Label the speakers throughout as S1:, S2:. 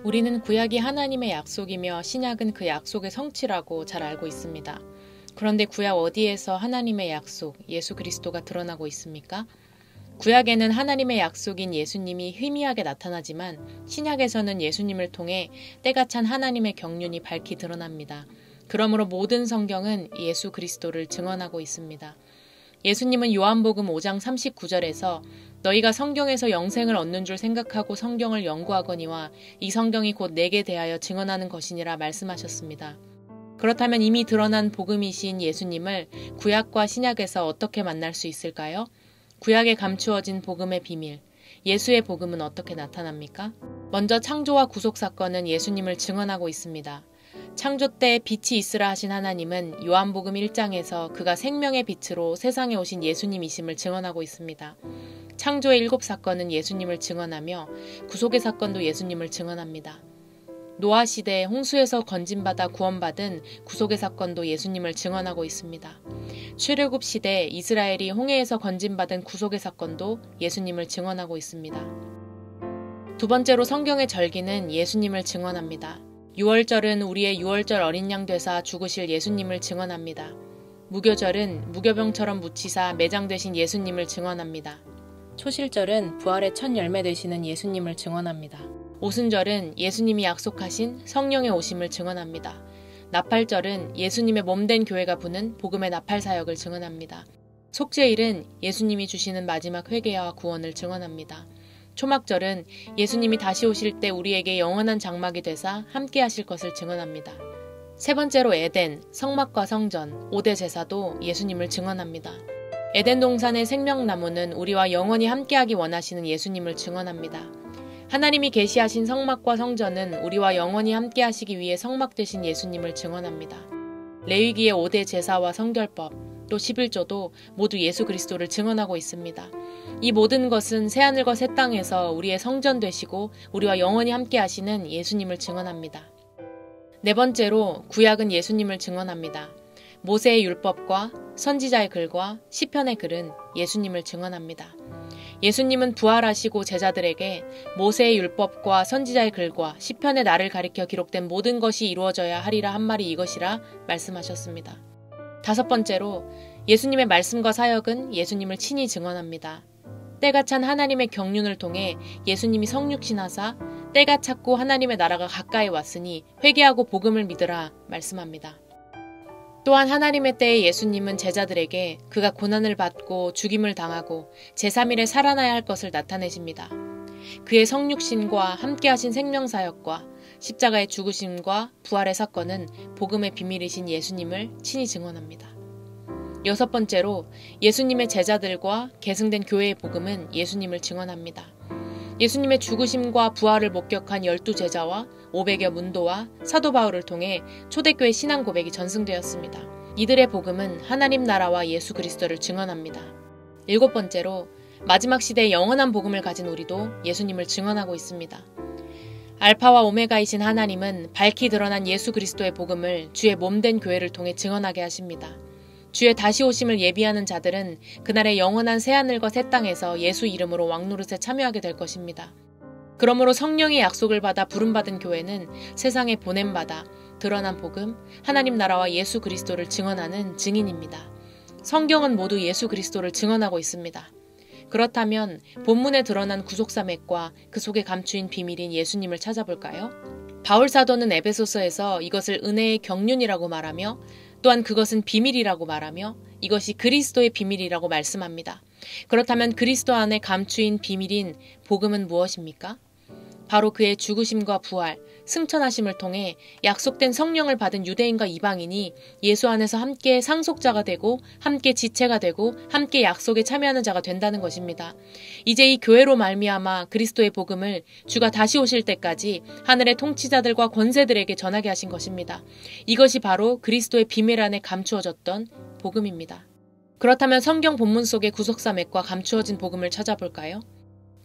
S1: 우리는 구약이 하나님의 약속이며 신약은 그 약속의 성취라고 잘 알고 있습니다. 그런데 구약 어디에서 하나님의 약속, 예수 그리스도가 드러나고 있습니까? 구약에는 하나님의 약속인 예수님이 희미하게 나타나지만 신약에서는 예수님을 통해 때가 찬 하나님의 경륜이 밝히 드러납니다. 그러므로 모든 성경은 예수 그리스도를 증언하고 있습니다. 예수님은 요한복음 5장 39절에서 너희가 성경에서 영생을 얻는 줄 생각하고 성경을 연구하거니와 이 성경이 곧 내게 대하여 증언하는 것이니라 말씀하셨습니다. 그렇다면 이미 드러난 복음이신 예수님을 구약과 신약에서 어떻게 만날 수 있을까요? 구약에 감추어진 복음의 비밀, 예수의 복음은 어떻게 나타납니까? 먼저 창조와 구속 사건은 예수님을 증언하고 있습니다. 창조 때 빛이 있으라 하신 하나님은 요한복음 1장에서 그가 생명의 빛으로 세상에 오신 예수님이심을 증언하고 있습니다. 창조의 7사건은 예수님을 증언하며 구속의 사건도 예수님을 증언합니다. 노아 시대 홍수에서 건진받아 구원받은 구속의 사건도 예수님을 증언하고 있습니다. 출애굽 시대 이스라엘이 홍해에서 건진받은 구속의 사건도 예수님을 증언하고 있습니다. 두 번째로 성경의 절기는 예수님을 증언합니다. 유월절은 우리의 유월절 어린 양 되사 죽으실 예수님을 증언합니다. 무교절은 무교병처럼 묻히사 매장되신 예수님을 증언합니다. 초실절은 부활의 첫 열매 되시는 예수님을 증언합니다. 오순절은 예수님이 약속하신 성령의 오심을 증언합니다. 나팔절은 예수님의 몸된 교회가 부는 복음의 나팔 사역을 증언합니다. 속죄일은 예수님이 주시는 마지막 회개와 구원을 증언합니다. 초막절은 예수님이 다시 오실 때 우리에게 영원한 장막이 되사 함께 하실 것을 증언합니다. 세 번째로 에덴, 성막과 성전, 5대 제사도 예수님을 증언합니다. 에덴 동산의 생명나무는 우리와 영원히 함께하기 원하시는 예수님을 증언합니다. 하나님이 계시하신 성막과 성전은 우리와 영원히 함께하시기 위해 성막 되신 예수님을 증언합니다. 레위기의 5대 제사와 성결법, 또 11조도 모두 예수 그리스도를 증언하고 있습니다. 이 모든 것은 새하늘과 새 땅에서 우리의 성전 되시고 우리와 영원히 함께하시는 예수님을 증언합니다. 네 번째로 구약은 예수님을 증언합니다. 모세의 율법과 선지자의 글과 시편의 글은 예수님을 증언합니다. 예수님은 부활하시고 제자들에게 모세의 율법과 선지자의 글과 시편의 날을 가리켜 기록된 모든 것이 이루어져야 하리라 한 말이 이것이라 말씀하셨습니다. 다섯 번째로 예수님의 말씀과 사역은 예수님을 친히 증언합니다. 때가 찬 하나님의 경륜을 통해 예수님이 성육신하사 때가 찼고 하나님의 나라가 가까이 왔으니 회개하고 복음을 믿으라 말씀합니다. 또한 하나님의 때에 예수님은 제자들에게 그가 고난을 받고 죽임을 당하고 제3일에 살아나야 할 것을 나타내십니다. 그의 성육신과 함께하신 생명사역과 십자가의 죽으심과 부활의 사건은 복음의 비밀이신 예수님을 친히 증언합니다. 여섯 번째로 예수님의 제자들과 계승된 교회의 복음은 예수님을 증언합니다. 예수님의 죽으심과 부활을 목격한 12제자와 500여 문도와 사도 바울을 통해 초대교회 신앙 고백이 전승되었습니다. 이들의 복음은 하나님 나라와 예수 그리스도를 증언합니다. 일곱 번째로 마지막 시대의 영원한 복음을 가진 우리도 예수님을 증언하고 있습니다. 알파와 오메가이신 하나님은 밝히 드러난 예수 그리스도의 복음을 주의 몸된 교회를 통해 증언하게 하십니다. 주의 다시 오심을 예비하는 자들은 그날의 영원한 새하늘과 새 땅에서 예수 이름으로 왕노릇에 참여하게 될 것입니다. 그러므로 성령의 약속을 받아 부름받은 교회는 세상에 보냄받아 드러난 복음, 하나님 나라와 예수 그리스도를 증언하는 증인입니다. 성경은 모두 예수 그리스도를 증언하고 있습니다. 그렇다면 본문에 드러난 구속사맥과 그 속에 감추인 비밀인 예수님을 찾아볼까요? 바울 사도는 에베소서에서 이것을 은혜의 경륜이라고 말하며 또한 그것은 비밀이라고 말하며 이것이 그리스도의 비밀이라고 말씀합니다. 그렇다면 그리스도 안에 감추인 비밀인 복음은 무엇입니까? 바로 그의 죽으심과 부활, 승천하심을 통해 약속된 성령을 받은 유대인과 이방인이 예수 안에서 함께 상속자가 되고 함께 지체가 되고 함께 약속에 참여하는 자가 된다는 것입니다. 이제 이 교회로 말미암아 그리스도의 복음을 주가 다시 오실 때까지 하늘의 통치자들과 권세들에게 전하게 하신 것입니다. 이것이 바로 그리스도의 비밀 안에 감추어졌던 복음입니다. 그렇다면 성경 본문 속의 구속사맥과 감추어진 복음을 찾아볼까요?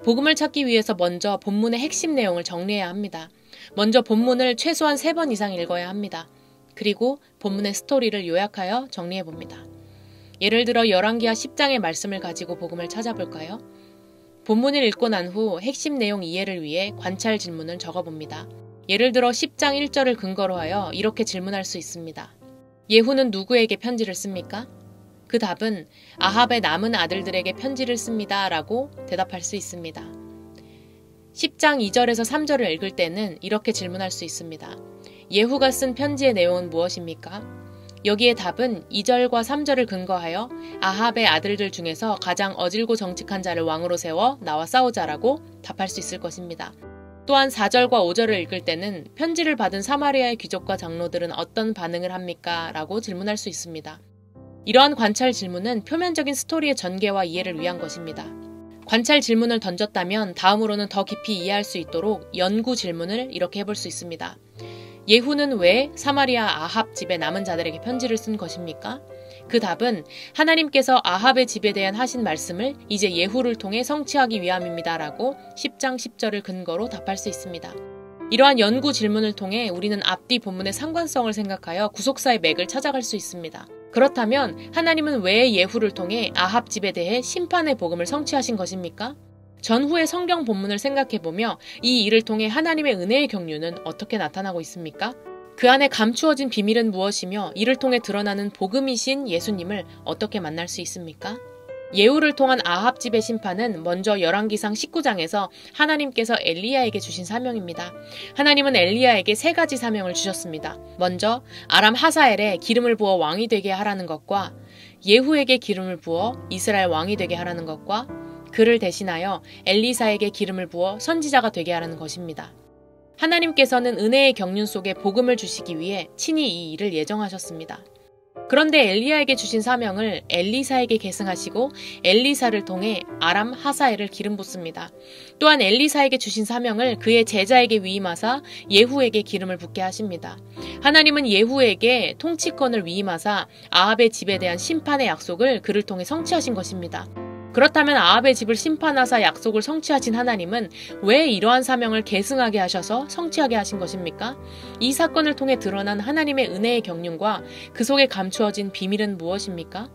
S1: 복음을 찾기 위해서 먼저 본문의 핵심 내용을 정리해야 합니다. 먼저 본문을 최소한 3번 이상 읽어야 합니다. 그리고 본문의 스토리를 요약하여 정리해봅니다. 예를 들어 열왕기하 10장의 말씀을 가지고 복음을 찾아볼까요? 본문을 읽고 난 후 핵심 내용 이해를 위해 관찰 질문을 적어봅니다. 예를 들어 10장 1절을 근거로 하여 이렇게 질문할 수 있습니다. 예후는 누구에게 편지를 씁니까? 그 답은 아합의 남은 아들들에게 편지를 씁니다 라고 대답할 수 있습니다. 10장 2절에서 3절을 읽을 때는 이렇게 질문할 수 있습니다. 예후가 쓴 편지의 내용은 무엇입니까? 여기에 답은 2절과 3절을 근거하여 아합의 아들들 중에서 가장 어질고 정직한 자를 왕으로 세워 나와 싸우자라고 답할 수 있을 것입니다. 또한 4절과 5절을 읽을 때는 편지를 받은 사마리아의 귀족과 장로들은 어떤 반응을 합니까? 라고 질문할 수 있습니다. 이러한 관찰 질문은 표면적인 스토리의 전개와 이해를 위한 것입니다. 관찰 질문을 던졌다면 다음으로는 더 깊이 이해할 수 있도록 연구 질문을 이렇게 해볼 수 있습니다. 예후는 왜 사마리아 아합 집의 남은 자들에게 편지를 쓴 것입니까? 그 답은 하나님께서 아합의 집에 대한 하신 말씀을 이제 예후를 통해 성취하기 위함입니다 라고 10장 10절을 근거로 답할 수 있습니다. 이러한 연구 질문을 통해 우리는 앞뒤 본문의 상관성을 생각하여 구속사의 맥을 찾아갈 수 있습니다. 그렇다면 하나님은 왜 예후를 통해 아합 집에 대해 심판의 복음을 성취하신 것입니까? 전후의 성경 본문을 생각해보며 이 일을 통해 하나님의 은혜의 경륜은 어떻게 나타나고 있습니까? 그 안에 감추어진 비밀은 무엇이며 이를 통해 드러나는 복음이신 예수님을 어떻게 만날 수 있습니까? 예후를 통한 아합 집의 심판은 먼저 열왕기상 19장에서 하나님께서 엘리야에게 주신 사명입니다. 하나님은 엘리야에게 3가지 사명을 주셨습니다. 먼저 아람 하사엘에 기름을 부어 왕이 되게 하라는 것과 예후에게 기름을 부어 이스라엘 왕이 되게 하라는 것과 그를 대신하여 엘리사에게 기름을 부어 선지자가 되게 하라는 것입니다. 하나님께서는 은혜의 경륜 속에 복음을 주시기 위해 친히 이 일을 예정하셨습니다. 그런데 엘리야에게 주신 사명을 엘리사에게 계승하시고 엘리사를 통해 아람 하사엘을 기름 붓습니다. 또한 엘리사에게 주신 사명을 그의 제자에게 위임하사 예후에게 기름을 붓게 하십니다. 하나님은 예후에게 통치권을 위임하사 아합의 집에 대한 심판의 약속을 그를 통해 성취하신 것입니다. 그렇다면 아합의 집을 심판하사 약속을 성취하신 하나님은 왜 이러한 사명을 계승하게 하셔서 성취하게 하신 것입니까? 이 사건을 통해 드러난 하나님의 은혜의 경륜과 그 속에 감추어진 비밀은 무엇입니까?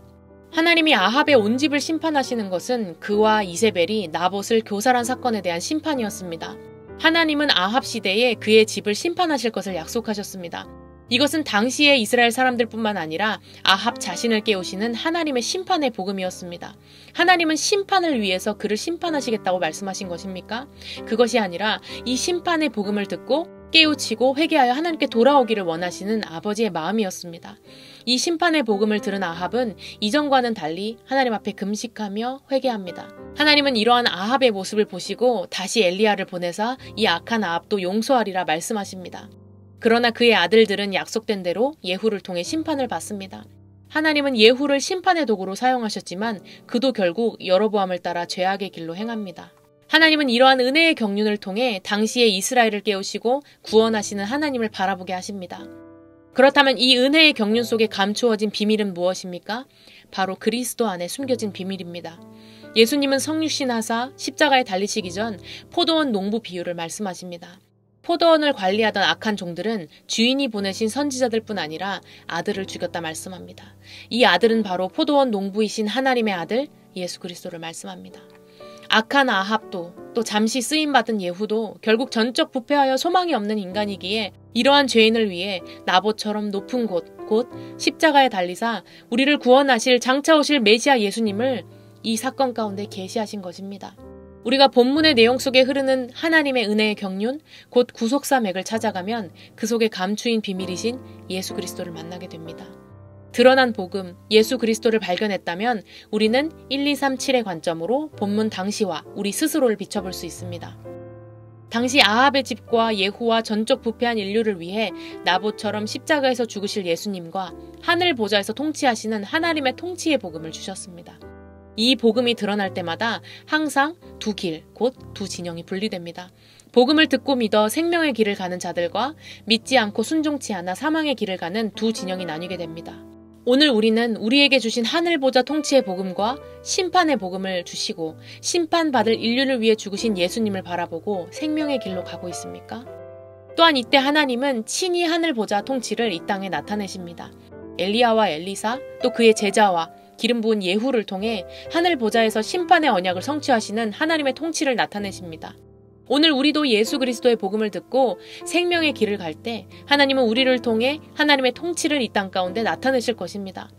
S1: 하나님이 아합의 온 집을 심판하시는 것은 그와 이세벨이 나봇을 교살한 사건에 대한 심판이었습니다. 하나님은 아합 시대에 그의 집을 심판하실 것을 약속하셨습니다. 이것은 당시의 이스라엘 사람들뿐만 아니라 아합 자신을 깨우시는 하나님의 심판의 복음이었습니다. 하나님은 심판을 위해서 그를 심판하시겠다고 말씀하신 것입니까? 그것이 아니라 이 심판의 복음을 듣고 깨우치고 회개하여 하나님께 돌아오기를 원하시는 아버지의 마음이었습니다. 이 심판의 복음을 들은 아합은 이전과는 달리 하나님 앞에 금식하며 회개합니다. 하나님은 이러한 아합의 모습을 보시고 다시 엘리야를 보내사 이 악한 아합도 용서하리라 말씀하십니다. 그러나 그의 아들들은 약속된 대로 예후를 통해 심판을 받습니다. 하나님은 예후를 심판의 도구로 사용하셨지만 그도 결국 여로보암을 따라 죄악의 길로 행합니다. 하나님은 이러한 은혜의 경륜을 통해 당시의 이스라엘을 깨우시고 구원하시는 하나님을 바라보게 하십니다. 그렇다면 이 은혜의 경륜 속에 감추어진 비밀은 무엇입니까? 바로 그리스도 안에 숨겨진 비밀입니다. 예수님은 성육신하사 십자가에 달리시기 전 포도원 농부 비유를 말씀하십니다. 포도원을 관리하던 악한 종들은 주인이 보내신 선지자들뿐 아니라 아들을 죽였다 말씀합니다. 이 아들은 바로 포도원 농부이신 하나님의 아들 예수 그리스도를 말씀합니다. 악한 아합도 또 잠시 쓰임받은 예후도 결국 전적 부패하여 소망이 없는 인간이기에 이러한 죄인을 위해 나봇처럼 높은 곳, 곧 십자가에 달리사 우리를 구원하실 장차 오실 메시아 예수님을 이 사건 가운데 계시하신 것입니다. 우리가 본문의 내용 속에 흐르는 하나님의 은혜의 경륜, 곧 구속사 맥을 찾아가면 그 속에 감추인 비밀이신 예수 그리스도를 만나게 됩니다. 드러난 복음, 예수 그리스도를 발견했다면 우리는 1, 2, 3, 7의 관점으로 본문 당시와 우리 스스로를 비춰볼 수 있습니다. 당시 아합의 집과 예후와 전적 부패한 인류를 위해 나봇처럼 십자가에서 죽으실 예수님과 하늘 보좌에서 통치하시는 하나님의 통치의 복음을 주셨습니다. 이 복음이 드러날 때마다 항상 두 길, 곧 두 진영이 분리됩니다. 복음을 듣고 믿어 생명의 길을 가는 자들과 믿지 않고 순종치 않아 사망의 길을 가는 두 진영이 나뉘게 됩니다. 오늘 우리는 우리에게 주신 하늘보좌 통치의 복음과 심판의 복음을 주시고 심판받을 인류를 위해 죽으신 예수님을 바라보고 생명의 길로 가고 있습니까? 또한 이때 하나님은 친히 하늘보좌 통치를 이 땅에 나타내십니다. 엘리야와 엘리사, 또 그의 제자와 기름 부은 예후를 통해 하늘 보좌에서 심판의 언약을 성취하시는 하나님의 통치를 나타내십니다. 오늘 우리도 예수 그리스도의 복음을 듣고 생명의 길을 갈 때 하나님은 우리를 통해 하나님의 통치를 이 땅 가운데 나타내실 것입니다.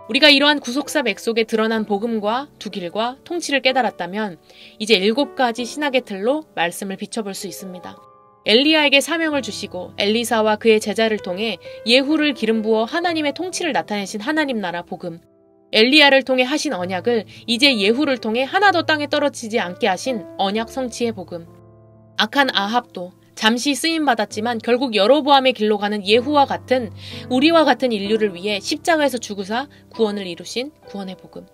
S1: 우리가 이러한 구속사 맥속에 드러난 복음과 두 길과 통치를 깨달았다면 이제 7가지 신학의 틀로 말씀을 비춰볼 수 있습니다. 엘리야에게 사명을 주시고 엘리사와 그의 제자를 통해 예후를 기름 부어 하나님의 통치를 나타내신 하나님 나라 복음, 엘리야를 통해 하신 언약을 이제 예후를 통해 하나도 땅에 떨어지지 않게 하신 언약 성취의 복음, 악한 아합도 잠시 쓰임받았지만 결국 여로보암의 길로 가는 예후와 같은 우리와 같은 인류를 위해 십자가에서 죽으사 구원을 이루신 구원의 복음,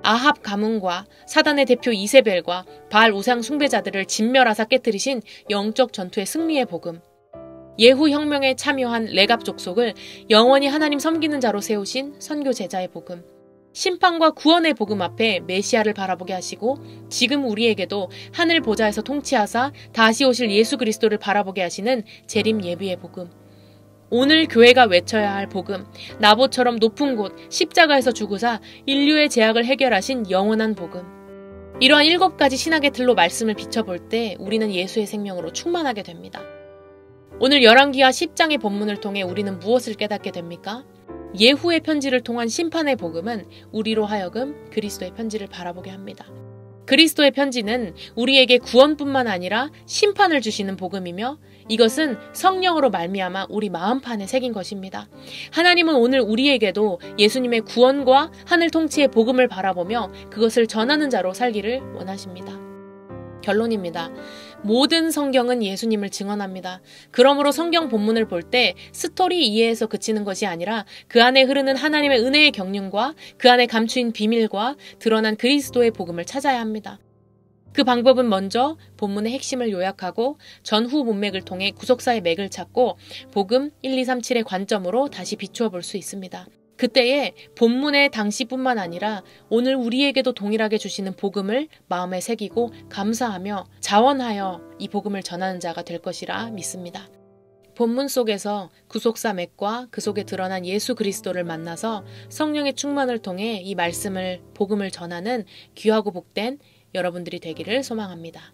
S1: 아합 가문과 사단의 대표 이세벨과 바알 우상 숭배자들을 진멸하사 깨뜨리신 영적 전투의 승리의 복음, 예후 혁명에 참여한 레갑 족속을 영원히 하나님 섬기는 자로 세우신 선교 제자의 복음, 심판과 구원의 복음 앞에 메시아를 바라보게 하시고 지금 우리에게도 하늘 보좌에서 통치하사 다시 오실 예수 그리스도를 바라보게 하시는 재림 예비의 복음, 오늘 교회가 외쳐야 할 복음, 나봇처럼 높은 곳 십자가에서 죽으사 인류의 죄악을 해결하신 영원한 복음. 이러한 7가지 신학의 틀로 말씀을 비춰볼 때 우리는 예수의 생명으로 충만하게 됩니다. 오늘 열왕기하 10장의 본문을 통해 우리는 무엇을 깨닫게 됩니까? 예후의 편지를 통한 심판의 복음은 우리로 하여금 그리스도의 편지를 바라보게 합니다. 그리스도의 편지는 우리에게 구원뿐만 아니라 심판을 주시는 복음이며 이것은 성령으로 말미암아 우리 마음판에 새긴 것입니다. 하나님은 오늘 우리에게도 예수님의 구원과 하늘 통치의 복음을 바라보며 그것을 전하는 자로 살기를 원하십니다. 결론입니다. 모든 성경은 예수님을 증언합니다. 그러므로 성경 본문을 볼 때 스토리 이해에서 그치는 것이 아니라 그 안에 흐르는 하나님의 은혜의 경륜과 그 안에 감추인 비밀과 드러난 그리스도의 복음을 찾아야 합니다. 그 방법은 먼저 본문의 핵심을 요약하고 전후 문맥을 통해 구속사의 맥을 찾고 복음 1, 2, 3, 7의 관점으로 다시 비추어 볼 수 있습니다. 그때에 본문의 당시뿐만 아니라 오늘 우리에게도 동일하게 주시는 복음을 마음에 새기고 감사하며 자원하여 이 복음을 전하는 자가 될 것이라 믿습니다. 본문 속에서 구속사 맥과 그 속에 드러난 예수 그리스도를 만나서 성령의 충만을 통해 이 말씀을 복음을 전하는 귀하고 복된 여러분들이 되기를 소망합니다.